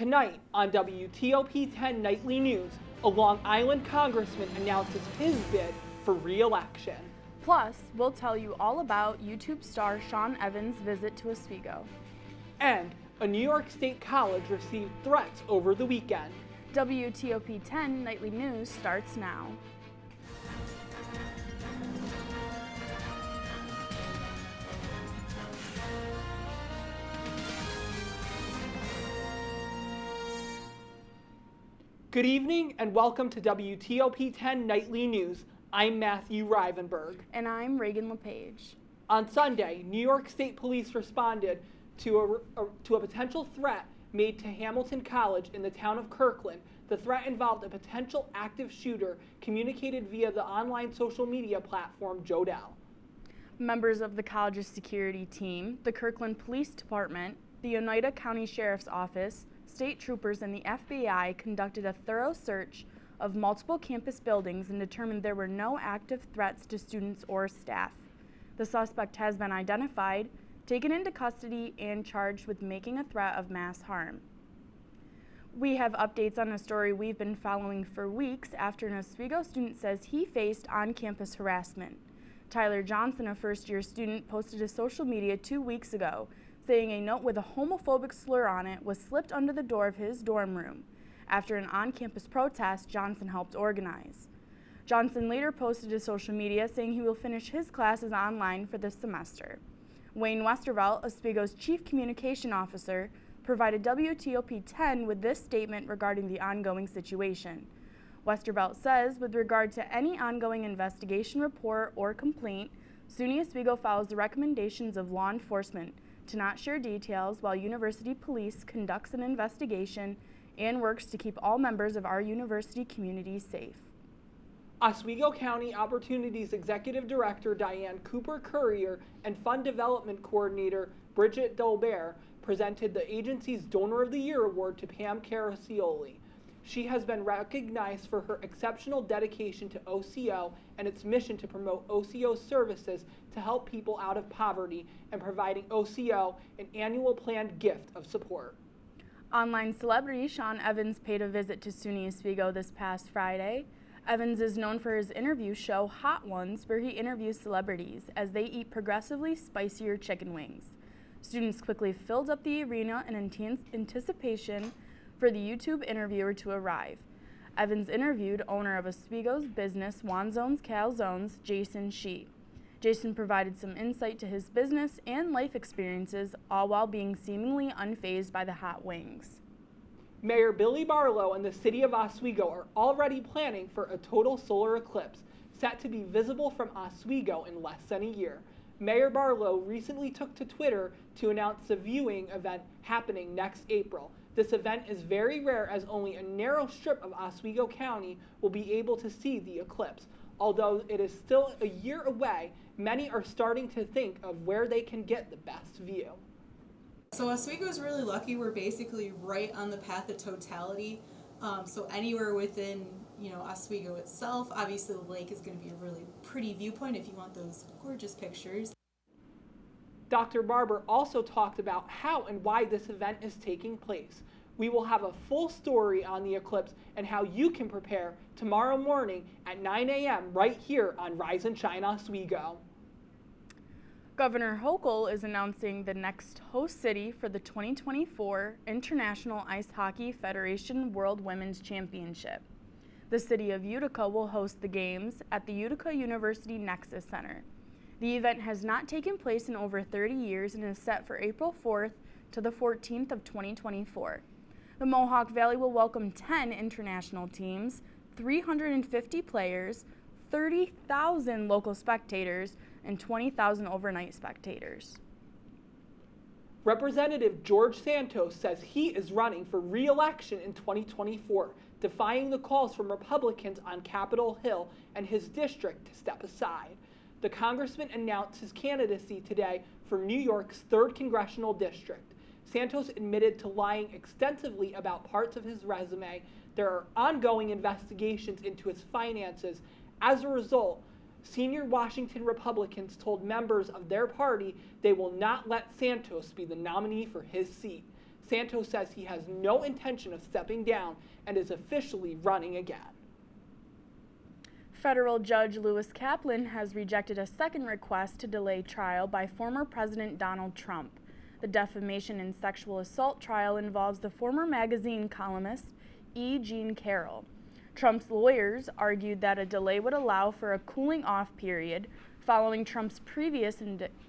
Tonight on WTOP-10 Nightly News, a Long Island congressman announces his bid for re-election. Plus, we'll tell you all about YouTube star Sean Evans' visit to Oswego. And a New York State college received threats over the weekend. WTOP-10 Nightly News starts now. Good evening and welcome to WTOP-10 Nightly News. I'm Matthew Rivenburgh. And I'm Reagan LaPage. On Sunday, New York State Police responded to a potential threat made to Hamilton College in the town of Kirkland. The threat involved a potential active shooter communicated via the online social media platform Jodel. Members of the college's security team, the Kirkland Police Department, the Oneida County Sheriff's Office, state troopers, and the FBI conducted a thorough search of multiple campus buildings and determined there were no active threats to students or staff. The suspect has been identified, taken into custody, and charged with making a threat of mass harm. We have updates on a story we've been following for weeks after an Oswego student says he faced on-campus harassment. Tyler Johnson, a first-year student, posted to social media 2 weeks ago saying a note with a homophobic slur on it was slipped under the door of his dorm room after an on-campus protest Johnson helped organize. Johnson later posted to social media saying he will finish his classes online for this semester. Wayne Westervelt, Oswego's chief communication officer, provided WTOP-10 with this statement regarding the ongoing situation. Westervelt says, with regard to any ongoing investigation report or complaint, SUNY Oswego follows the recommendations of law enforcement to not share details while University Police conducts an investigation and works to keep all members of our university community safe. Oswego County Opportunities Executive Director Diane Cooper-Currier and Fund Development Coordinator Bridget Dolbear presented the agency's Donor of the Year Award to Pam Caraccioli. She has been recognized for her exceptional dedication to OCO and its mission to promote OCO services to help people out of poverty and providing OCO an annual planned gift of support. Online celebrity Sean Evans paid a visit to SUNY Oswego this past Friday. Evans is known for his interview show Hot Ones, where he interviews celebrities as they eat progressively spicier chicken wings. Students quickly filled up the arena in anticipation for the YouTube interviewer to arrive. Evans interviewed owner of Oswego's business Wanzones Calzones, Jason Shee. Jason provided some insight to his business and life experiences, all while being seemingly unfazed by the hot wings. Mayor Billy Barlow and the city of Oswego are already planning for a total solar eclipse set to be visible from Oswego in less than a year. Mayor Barlow recently took to Twitter to announce the viewing event happening next April. This event is very rare as only a narrow strip of Oswego County will be able to see the eclipse. Although it is still a year away, many are starting to think of where they can get the best view. So Oswego is really lucky. We're basically right on the path of totality. So anywhere within, Oswego itself, obviously the lake is going to be a really pretty viewpoint if you want those gorgeous pictures. Dr. Barber also talked about how and why this event is taking place. We will have a full story on the eclipse and how you can prepare tomorrow morning at 9 a.m. right here on Rise and Shine Oswego. Governor Hochul is announcing the next host city for the 2024 International Ice Hockey Federation World Women's Championship. The city of Utica will host the games at the Utica University Nexus Center. The event has not taken place in over 30 years and is set for April 4th to the 14th of 2024. The Mohawk Valley will welcome 10 international teams, 350 players, 30,000 local spectators, and 20,000 overnight spectators. Representative George Santos says he is running for re-election in 2024, defying the calls from Republicans on Capitol Hill and his district to step aside. The congressman announced his candidacy today for New York's 3rd Congressional District. Santos admitted to lying extensively about parts of his resume. There are ongoing investigations into his finances. As a result, senior Washington Republicans told members of their party they will not let Santos be the nominee for his seat. Santos says he has no intention of stepping down and is officially running again. Federal Judge Lewis Kaplan has rejected a second request to delay trial by former President Donald Trump. The defamation and sexual assault trial involves the former magazine columnist E. Jean Carroll. Trump's lawyers argued that a delay would allow for a cooling-off period following Trump's previous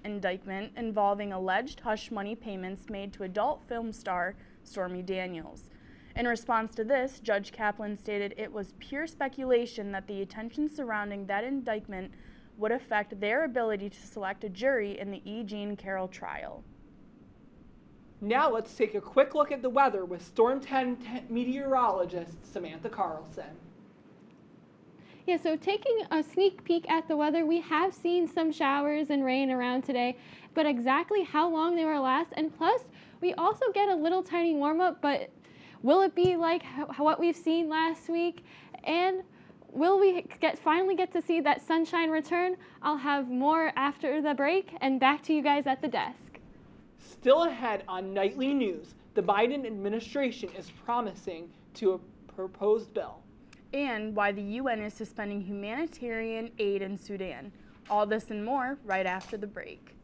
indictment involving alleged hush money payments made to adult film star Stormy Daniels. In response to this, Judge Kaplan stated it was pure speculation that the attention surrounding that indictment would affect their ability to select a jury in the E. Jean Carroll trial. Now let's take a quick look at the weather with Storm 10 meteorologist Samantha Karlsson. Yeah, so taking a sneak peek at the weather, we have seen some showers and rain around today, but exactly how long they will last, and plus we also get a little tiny warm up, but will it be like what we've seen last week? And will we finally get to see that sunshine return? I'll have more after the break, and back to you guys at the desk. Still ahead on Nightly News, the Biden administration is promising to a proposed bill. And why the UN is suspending humanitarian aid in Sudan. All this and more right after the break.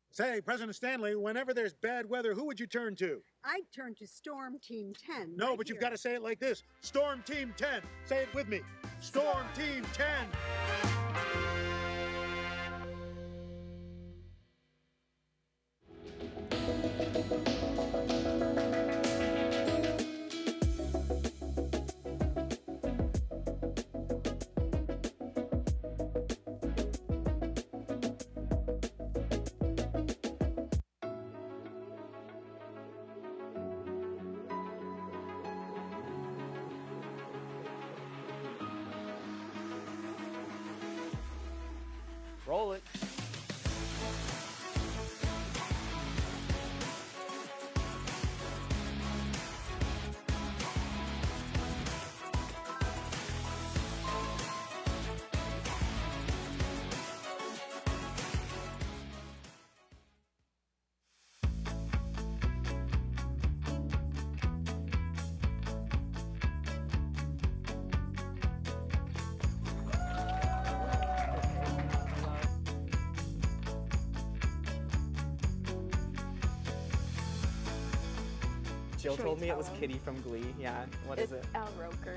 Say, President Stanley, whenever there's bad weather, who would you turn to? I'd turn to Storm Team 10. No, right but you've here. got to say it like this. Storm Team 10. Say it with me. Storm Team 10. Roll it. Jill Should we told me it tell was him? Kitty from Glee. Yeah, what is it? It's Al Roker.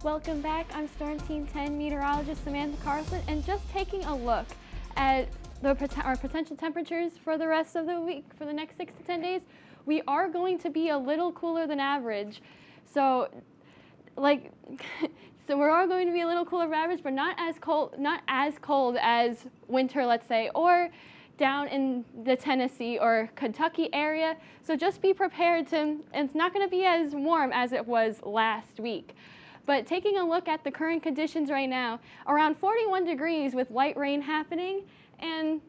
Welcome back. I'm Storm Team 10 meteorologist Samantha Karlsson, and just taking a look at our potential temperatures for the rest of the week, for the next 6 to 10 days, we are going to be a little cooler than average. So, so we're all going to be a little cooler than average, but not as cold as winter, let's say, or down in the Tennessee or Kentucky area. So just be prepared and it's not going to be as warm as it was last week. But taking a look at the current conditions right now, around 41 degrees with light rain happening, and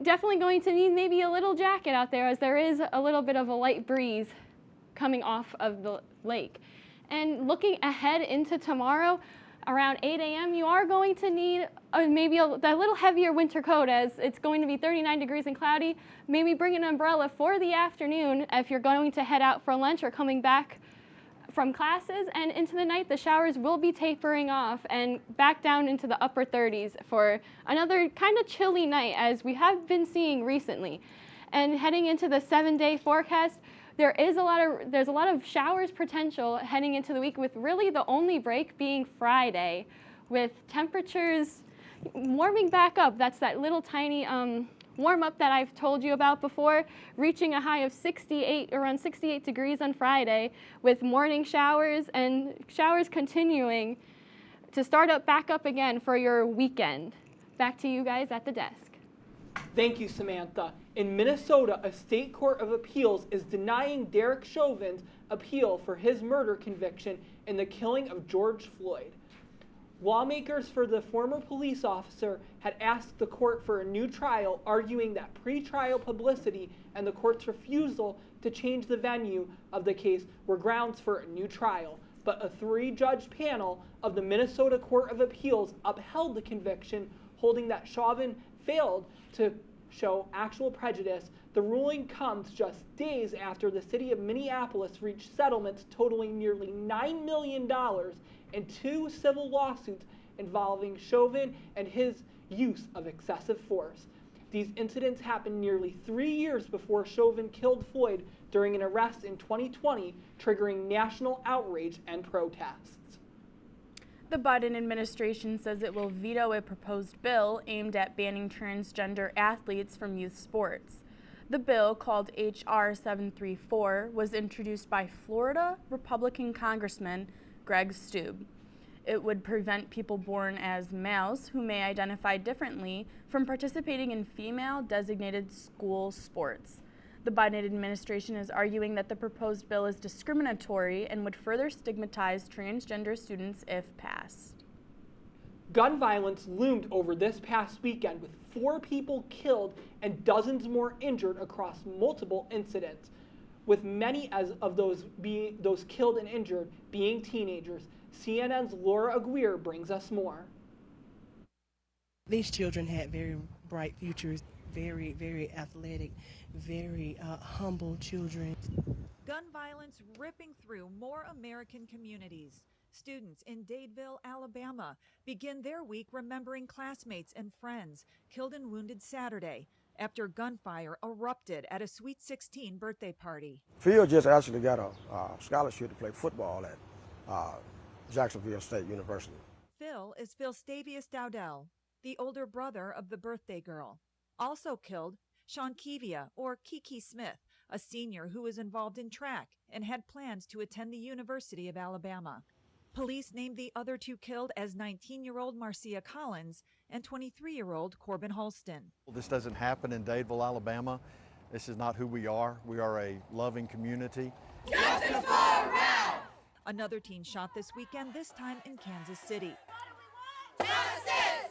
definitely going to need maybe a little jacket out there as there is a little bit of a light breeze coming off of the lake. And looking ahead into tomorrow, around 8 a.m., you are going to need maybe a little heavier winter coat as it's going to be 39 degrees and cloudy. Maybe bring an umbrella for the afternoon if you're going to head out for lunch or coming back from classes, and into the night the showers will be tapering off and back down into the upper 30s for another kind of chilly night as we have been seeing recently. And heading into the 7-day forecast, there's a lot of showers potential heading into the week, with really the only break being Friday, with temperatures warming back up. That's that little tiny warm up that I've told you about before, reaching a high of around 68 degrees on Friday, with morning showers and showers continuing to start back up again for your weekend. Back to you guys at the desk. Thank you, Samantha. In Minnesota, a state court of appeals is denying Derek Chauvin's appeal for his murder conviction in the killing of George Floyd. Lawmakers for the former police officer had asked the court for a new trial, arguing that pretrial publicity and the court's refusal to change the venue of the case were grounds for a new trial. But a 3-judge panel of the Minnesota Court of Appeals upheld the conviction, holding that Chauvin failed to show actual prejudice. The ruling comes just days after the city of Minneapolis reached settlements totaling nearly $9 million in 2 civil lawsuits involving Chauvin and his use of excessive force. These incidents happened nearly 3 years before Chauvin killed Floyd during an arrest in 2020, triggering national outrage and protests. The Biden administration says it will veto a proposed bill aimed at banning transgender athletes from youth sports. The bill, called H.R. 734, was introduced by Florida Republican Congressman Greg Steube. It would prevent people born as males who may identify differently from participating in female-designated school sports. The Biden administration is arguing that the proposed bill is discriminatory and would further stigmatize transgender students if passed. Gun violence loomed over this past weekend, with 4 people killed and dozens more injured across multiple incidents, with many of those killed and injured being teenagers. CNN's Laura Aguirre brings us more. These children had very bright futures, very, very athletic, very humble children. Gun violence ripping through more American communities. Students in Dadeville, Alabama, begin their week remembering classmates and friends killed and wounded Saturday after gunfire erupted at a Sweet 16 birthday party. Phil just actually got a scholarship to play football at Jacksonville State University. Phil is Stavius Dowdell, the older brother of the birthday girl. Also killed, Sean Kivia, or Kiki Smith, a senior who was involved in track and had plans to attend the University of Alabama. Police named the other 2 killed as 19-year-old Marcia Collins and 23-year-old Corbin Holston. This doesn't happen in Dadeville, Alabama. This is not who we are. We are a loving community. Justice for Ralph! Another teen shot this weekend, this time in Kansas City. Justice!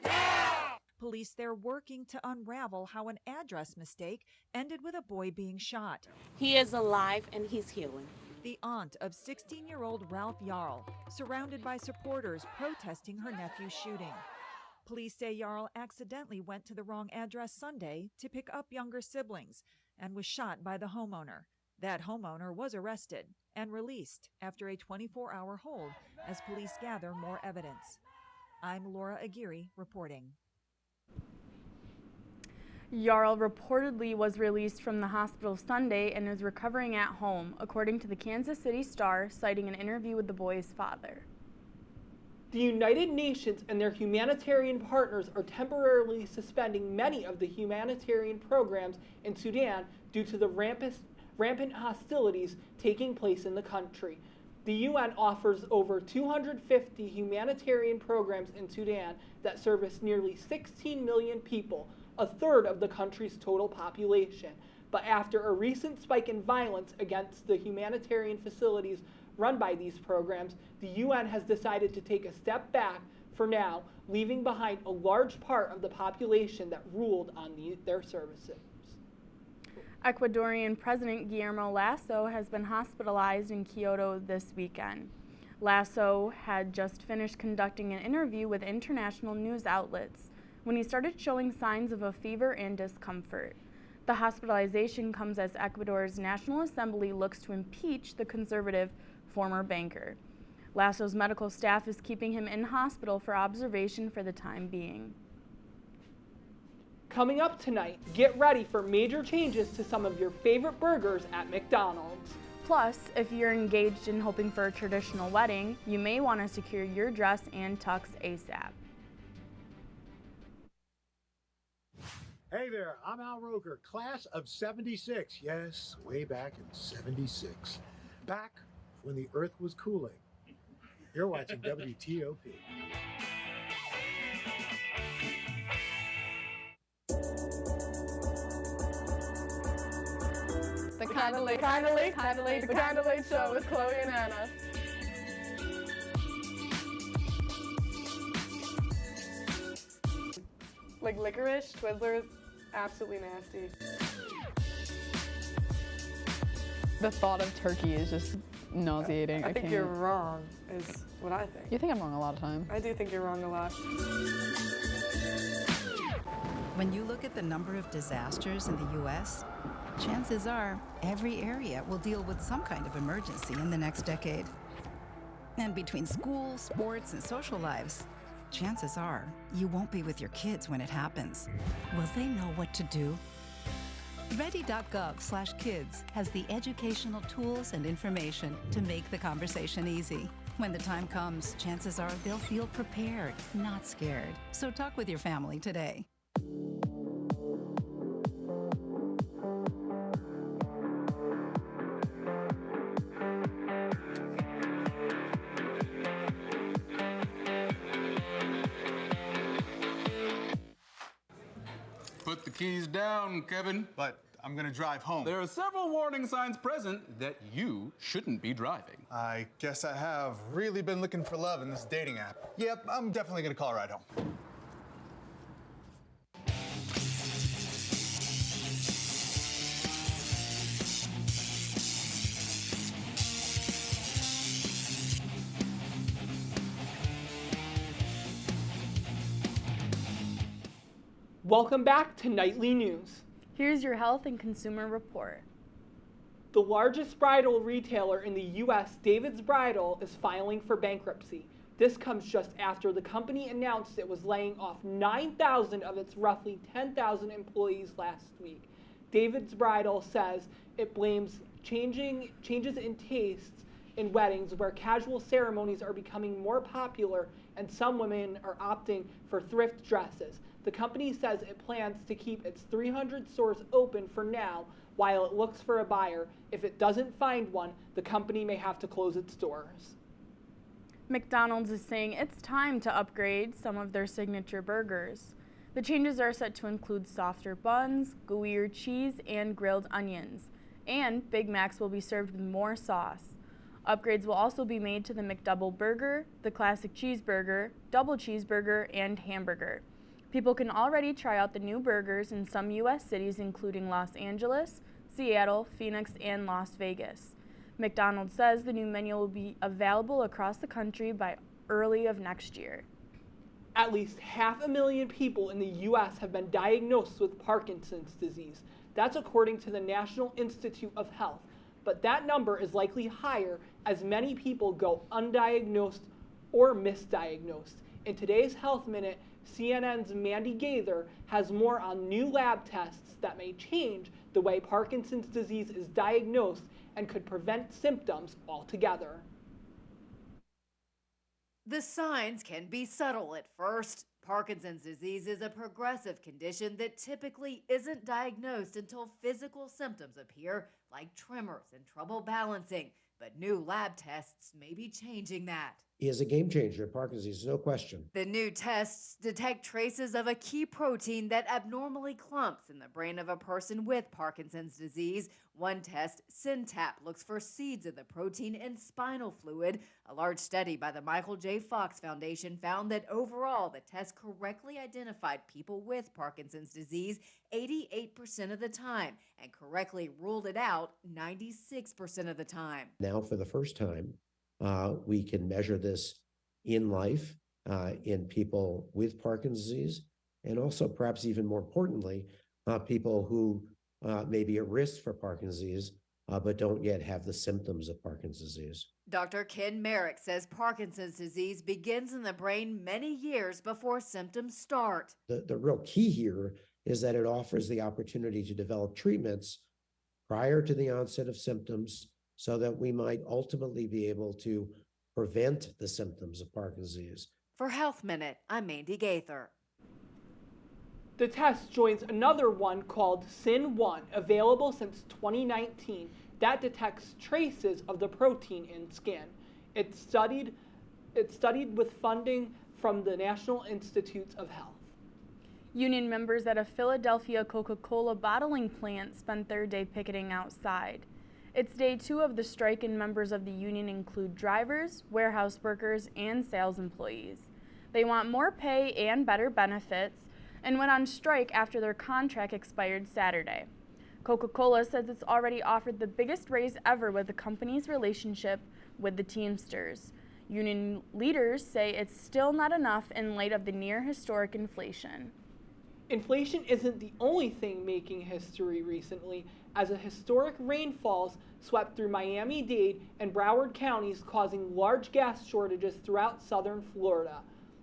Now! Police there working to unravel how an address mistake ended with a boy being shot. He is alive and he's healing. The aunt of 16-year-old Ralph Jarl, surrounded by supporters protesting her nephew's shooting. Police say Jarl accidentally went to the wrong address Sunday to pick up younger siblings and was shot by the homeowner. That homeowner was arrested and released after a 24-hour hold as police gather more evidence. I'm Laura Aguirre reporting. Jarl reportedly was released from the hospital Sunday and is recovering at home, according to the Kansas City Star, citing an interview with the boy's father. The United Nations and their humanitarian partners are temporarily suspending many of the humanitarian programs in Sudan due to the rampant hostilities taking place in the country. The UN offers over 250 humanitarian programs in Sudan that service nearly 16 million people, a third of the country's total population. But after a recent spike in violence against the humanitarian facilities run by these programs, the UN has decided to take a step back for now, leaving behind a large part of the population that ruled on their services. Ecuadorian President Guillermo Lasso has been hospitalized in Kyoto this weekend. Lasso had just finished conducting an interview with international news outlets when he started showing signs of a fever and discomfort. The hospitalization comes as Ecuador's National Assembly looks to impeach the conservative former banker. Lasso's medical staff is keeping him in hospital for observation for the time being. Coming up tonight, get ready for major changes to some of your favorite burgers at McDonald's. Plus, if you're engaged in hoping for a traditional wedding, you may want to secure your dress and tux ASAP. Hey there, I'm Al Roker, class of 76. Yes, way back in 76. Back when the earth was cooling. You're watching WTOP. The Kinda Late Show with Chloe and Anna. Like licorice, Twizzlers, absolutely nasty. The thought of turkey is just nauseating. I think you're wrong, is what I think. You think I'm wrong a lot of times. I do think you're wrong a lot. When you look at the number of disasters in the U.S., chances are every area will deal with some kind of emergency in the next decade. And between school, sports, and social lives, chances are you won't be with your kids when it happens. Will they know what to do? Ready.gov/kids has the educational tools and information to make the conversation easy. When the time comes, chances are they'll feel prepared, not scared. So talk with your family today. Put the keys down, Kevin. But I'm gonna drive home. There are several warning signs present that you shouldn't be driving. I guess I have really been looking for love in this dating app. Yep, I'm definitely gonna call a ride home. Welcome back to Nightly News. Here's your health and consumer report. The largest bridal retailer in the U.S., David's Bridal, is filing for bankruptcy. This comes just after the company announced it was laying off 9,000 of its roughly 10,000 employees last week. David's Bridal says it blames changes in tastes in weddings where casual ceremonies are becoming more popular and some women are opting for thrift dresses. The company says it plans to keep its 300 stores open for now while it looks for a buyer. If it doesn't find one, the company may have to close its doors. McDonald's is saying it's time to upgrade some of their signature burgers. The changes are set to include softer buns, gooier cheese, and grilled onions. And Big Macs will be served with more sauce. Upgrades will also be made to the McDouble burger, the classic cheeseburger, double cheeseburger, and hamburger. People can already try out the new burgers in some U.S. cities including Los Angeles, Seattle, Phoenix, and Las Vegas. McDonald's says the new menu will be available across the country by early of next year. At least 500,000 people in the U.S. have been diagnosed with Parkinson's disease. That's according to the National Institute of Health. But that number is likely higher as many people go undiagnosed or misdiagnosed. In today's Health Minute, CNN's Mandy Gaither has more on new lab tests that may change the way Parkinson's disease is diagnosed and could prevent symptoms altogether. The signs can be subtle at first. Parkinson's disease is a progressive condition that typically isn't diagnosed until physical symptoms appear, like tremors and trouble balancing. But new lab tests may be changing that. He is a game changer in Parkinson's, no question. The new tests detect traces of a key protein that abnormally clumps in the brain of a person with Parkinson's disease. One test, SynTap, looks for seeds of the protein in spinal fluid. A large study by the Michael J. Fox Foundation found that overall the test correctly identified people with Parkinson's disease 88% of the time and correctly ruled it out 96% of the time. Now, for the first time, we can measure this in life in people with Parkinson's disease, and also perhaps even more importantly, people who may be at risk for Parkinson's disease, but don't yet have the symptoms of Parkinson's disease. Dr. Ken Merrick says Parkinson's disease begins in the brain many years before symptoms start. The real key here is that it offers the opportunity to develop treatments prior to the onset of symptoms so that we might ultimately be able to prevent the symptoms of Parkinson's disease. For Health Minute, I'm Mandy Gaither. The test joins another one called SIN-1, available since 2019, that detects traces of the protein in skin. It's studied with funding from the National Institutes of Health. Union members at a Philadelphia Coca-Cola bottling plant spent their day picketing outside. It's day 2 of the strike, and members of the union include drivers, warehouse workers, and sales employees. They want more pay and better benefits, and went on strike after their contract expired Saturday. Coca-Cola says it's already offered the biggest raise ever with the company's relationship with the Teamsters. Union leaders say it's still not enough in light of the near historic inflation. Inflation isn't the only thing making history recently, as a historic rainfalls swept through Miami-Dade and Broward counties, causing large gas shortages throughout southern Florida.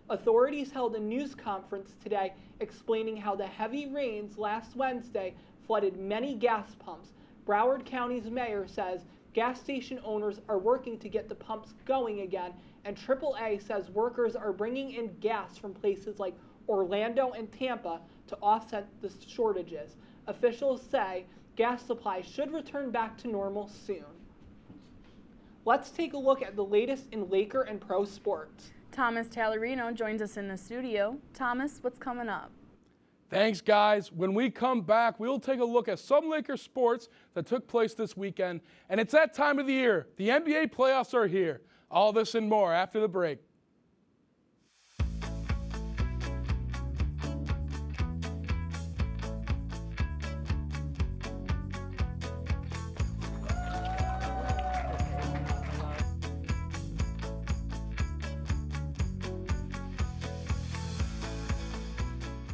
Authorities held a news conference today explaining how the heavy rains last Wednesday flooded many gas pumps. Broward County's mayor says gas station owners are working to get the pumps going again, and AAA says workers are bringing in gas from places like Orlando and Tampa to offset the shortages. Officials say gas supply should return back to normal soon. Let's take a look at the latest in Laker and pro sports. Thomas Tallarino joins us in the studio. Thomas, what's coming up? Thanks, guys. When we come back, we'll take a look at some Laker sports that took place this weekend. And it's that time of the year. The NBA playoffs are here. All this and more after the break.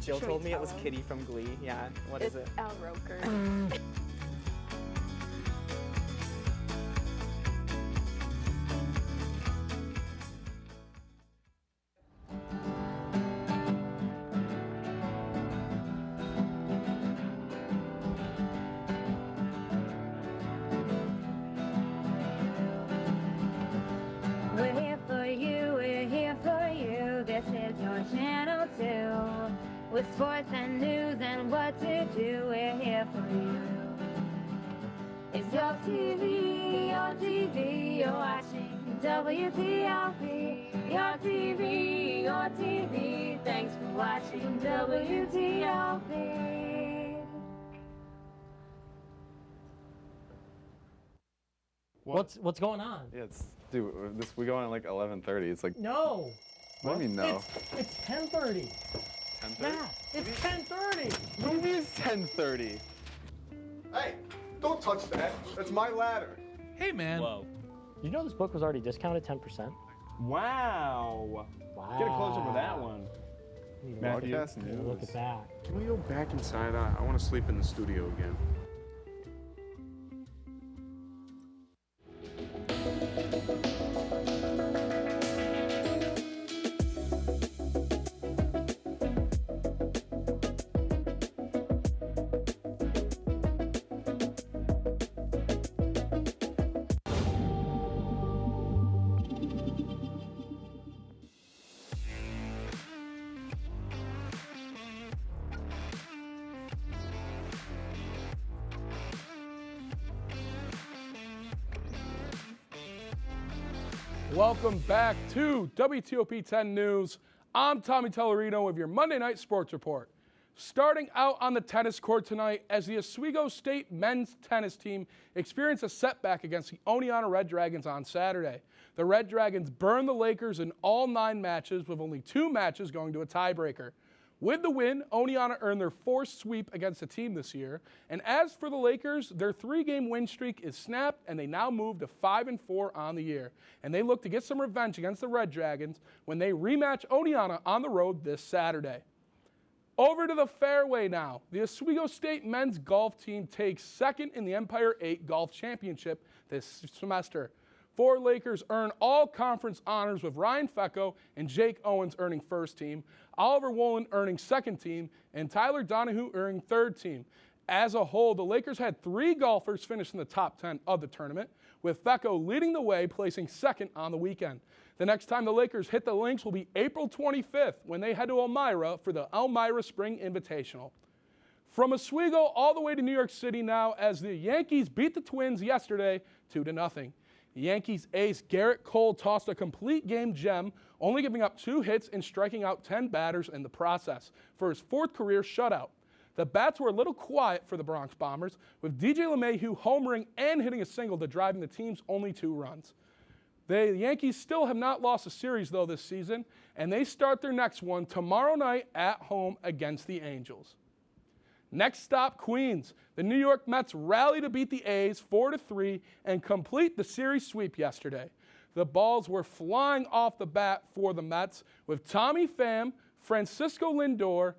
Jill told me it was Kitty from Glee. Yeah, what is it? Al Roker. We're here for you, we're here for you. This is your channel 2. With sports and news and what to do, we're here for you. It's your TV, you're watching WTOP. Your TV, thanks for watching WTOP. What's going on? Yeah, we go on at like 11:30. It's like No. What do you mean no? It's 10:30. 10:30? Yeah, it's 10:30. What do you mean it's 10:30? Hey, don't touch that. That's my ladder. Hey, man. Whoa. You know this book was already discounted 10%? Wow. Get a close up of that one. Matthew, Broadcast news. look at that. Can we go back inside? I want to sleep in the studio again. Welcome back to WTOP-10 News. I'm Tommy Tallarino with your Monday Night Sports Report. Starting out on the tennis court tonight, as the Oswego State men's tennis team experienced a setback against the Oneonta Red Dragons on Saturday. The Red Dragons burned the Lakers in all 9 matches, with only 2 matches going to a tiebreaker. With the win, Oneonta earned their 4th sweep against the team this year. And as for the Lakers, their 3-game win streak is snapped, and they now move to 5-4 on the year. And they look to get some revenge against the Red Dragons when they rematch Oneonta on the road this Saturday. Over to the fairway now. The Oswego State men's golf team takes 2nd in the Empire 8 Golf Championship this semester. 4 Lakers earn all conference honors, with Ryan Fecco and Jake Owens earning 1st team, Oliver Wolin earning 2nd team, and Tyler Donahue earning 3rd team. as a whole, the Lakers had 3 golfers finish in the top 10 of the tournament, with Fecko leading the way, placing second on the weekend. The next time the Lakers hit the links will be April 25th when they head to Elmira for the Elmira Spring Invitational. From Oswego all the way to New York City now, as the Yankees beat the Twins yesterday 2-0. The Yankees ace Garrett Cole tossed a complete game gem, only giving up 2 hits and striking out 10 batters in the process for his 4th career shutout. The bats were a little quiet for the Bronx Bombers, with DJ LeMahieu homering and hitting a single to driving the team's only 2 runs. The Yankees still have not lost a series, though, this season, and they start their next one tomorrow night at home against the Angels. Next stop, Queens. The New York Mets rally to beat the A's 4-3 and complete the series sweep yesterday. The balls were flying off the bat for the Mets, with Tommy Pham, Francisco Lindor,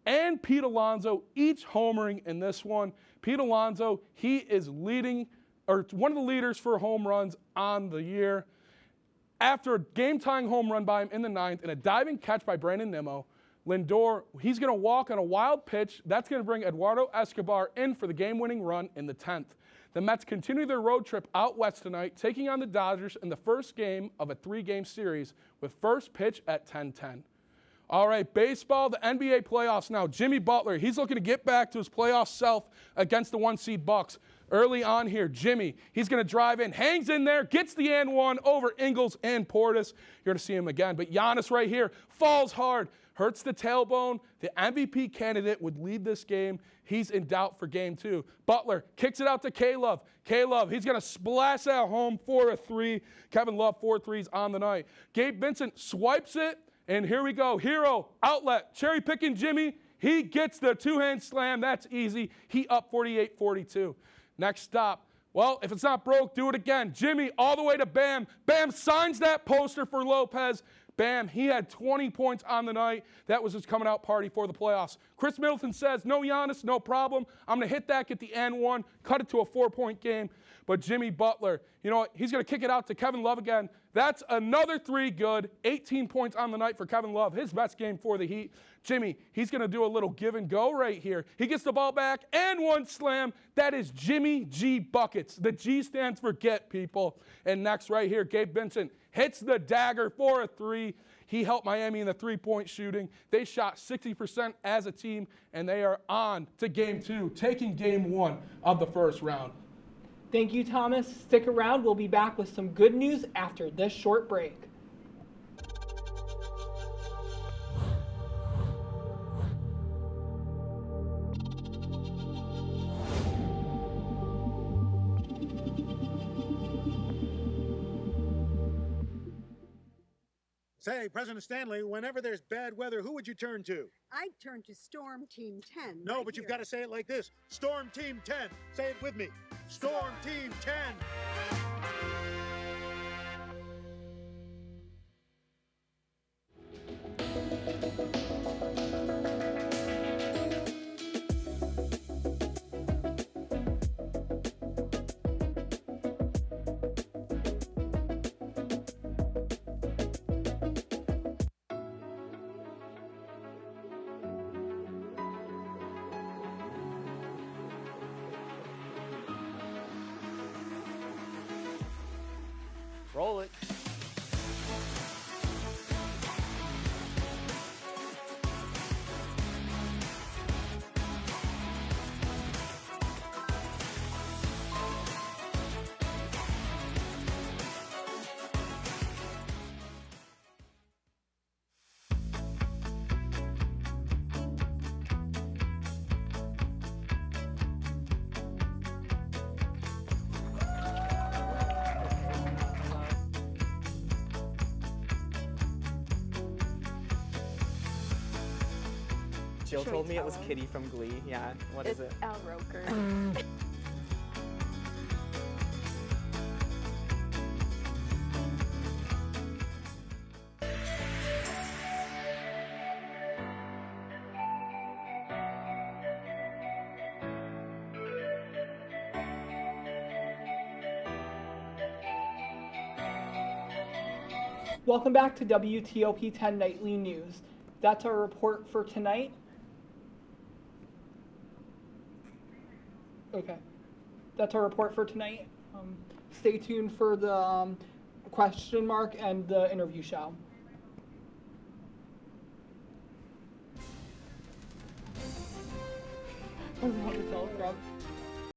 and Pete Alonso each homering in this one. Pete Alonso, he is one of the leaders for home runs on the year. After a game-tying home run by him in the 9th and a diving catch by Brandon Nimmo, Lindor, he's going to walk on a wild pitch. That's going to bring Eduardo Escobar in for the game-winning run in the 10th. The Mets continue their road trip out west tonight, taking on the Dodgers in the first game of a 3-game series with first pitch at 10:10. All right, baseball, the NBA playoffs now. Jimmy Butler, he's looking to get back to his playoff self against the 1-seed Bucks. Early on here, Jimmy, he's going to drive in, hangs in there, gets the and one over Ingles and Portis. You're going to see him again. But Giannis right here falls hard, hurts the tailbone. The MVP candidate would lead this game. He's in doubt for game 2. Butler kicks it out to K-Love. K-Love, he's going to splash at home for a 3. Kevin Love, 4 threes on the night. Gabe Vincent swipes it, and here we go. Hero, outlet, cherry-picking Jimmy. He gets the 2-hand slam. That's easy. He up 48-42. Next stop. Well, if it's not broke, do it again. Jimmy all the way to Bam. Bam signs that poster for Lopez. Bam, he had 20 points on the night. That was his coming out party for the playoffs. Chris Middleton says, no Giannis, no problem. I'm going to hit that, get the N1, cut it to a 4-point game. But Jimmy Butler, you know what? He's going to kick it out to Kevin Love again. That's another 3 good. 18 points on the night for Kevin Love, his best game for the Heat. Jimmy, he's going to do a little give and go right here. He gets the ball back and 1 slam. That is Jimmy G Buckets. The G stands for get, people. And next right here, Gabe Vincent hits the dagger for a 3. He helped Miami in the 3-point shooting. They shot 60% as a team, and they are on to game 2, taking game 1 of the first round. Thank you, Thomas. Stick around. We'll be back with some good news after this short break. Say, President Stanley, whenever there's bad weather, who would you turn to? I'd turn to Storm Team 10. No, right but you've here. got to say it like this. Storm Team 10. Say it with me. Storm Team 10. Roll it. Jill told me it was Kitty from Glee. Yeah, what is it? It's Al Roker. Welcome back to WTOP-10 Nightly News. That's our report for tonight. Okay. That's our report for tonight. Stay tuned for the question mark and the interview show. I was about to tell her.